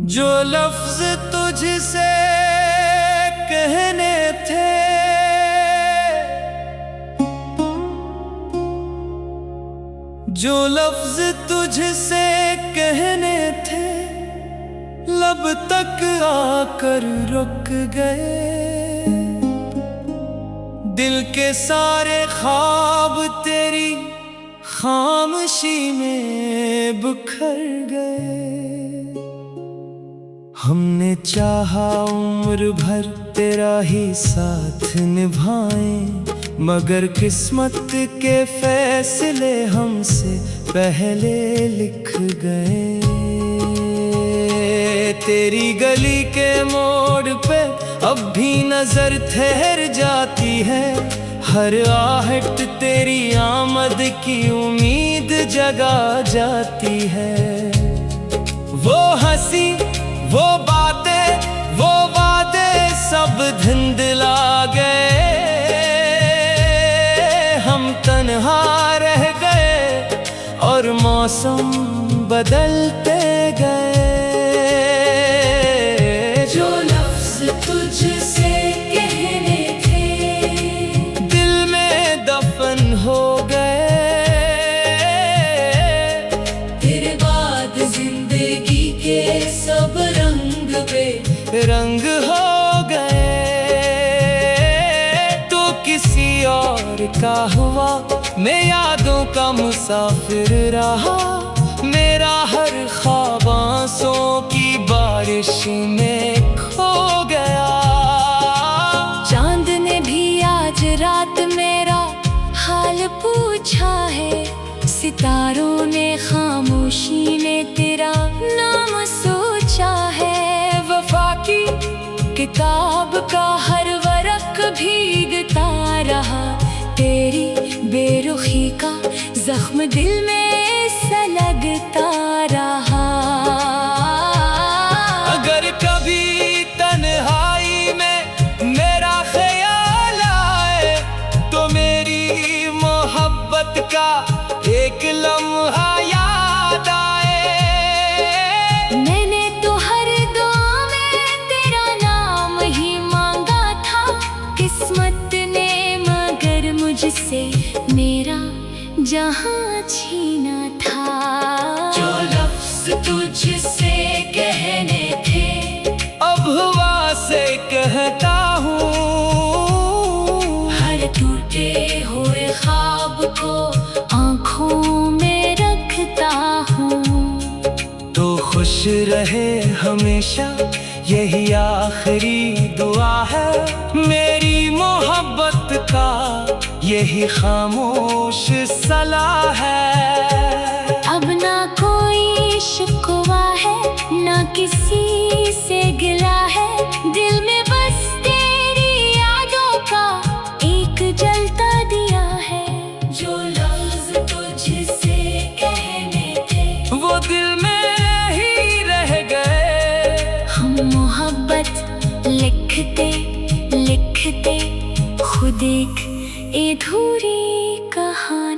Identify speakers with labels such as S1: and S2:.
S1: जो लफ्ज तुझसे कहने थे, जो लफ्ज तुझसे कहने थे, लब तक आकर रुक गए। दिल के सारे ख्वाब तेरी खामोशी में बिखर गए। हमने चाहा उम्र भर तेरा ही साथ निभाएं, मगर किस्मत के फैसले हमसे पहले लिख गए। तेरी गली के मोड़ पे अब भी नजर ठहर जाती है, हर आहट तेरी आमद की उम्मीद जगा जाती है। वो हंसी, वो बातें, वो वादे सब धुंधला गए। हम तन्हा रह गए और मौसम बदलते गए।
S2: जो लफ्ज तुझसे कहने थे,
S1: दिल में दफन हो गए।
S2: तेरे बाद जिंदगी के सब रंग
S1: रंग हो गए। तो किसी और का हुआ, मैं यादों का मुसाफिर रहा। मेरा हर ख्वाब आंसुओं की बारिश में खो गया।
S2: चांद ने भी आज रात मेरा हाल पूछा है, सितारों ने खामोशी में तेरा नाम सोचा है। वफा की किताब का हर वरक भीगता रहा, तेरी बेरुखी का जख्म दिल में लगता रहा।
S1: अगर कभी तन्हाई में मेरा ख्याल आए, तो मेरी मोहब्बत का एक लम्हा याद आए।
S2: मैंने तो हर दुआ में तेरा नाम ही मांगा था, किस्मत ने मगर मुझसे मेरा जहां छीना था। जो लफ्ज तुझसे कहने थे,
S1: अब हवा से कहता हूँ।
S2: हर टूटे हुए ख्वाब को आँखों में रखता हूँ।
S1: तो खुश रहे हमेशा, यही आखिरी दुआ है। मेरी मोहब्बत का यही खामोश सलाह है।
S2: अब ना कोई शिकवा है, ना किसी से गिला है। दिल में बस तेरी यादों का एक जलता दिया है। जो लफ्ज तुझसे कहने थे,
S1: वो दिल में ही रह गए।
S2: हम मोहब्बत लिखते लिखते खुद एक अधूरी कहानी।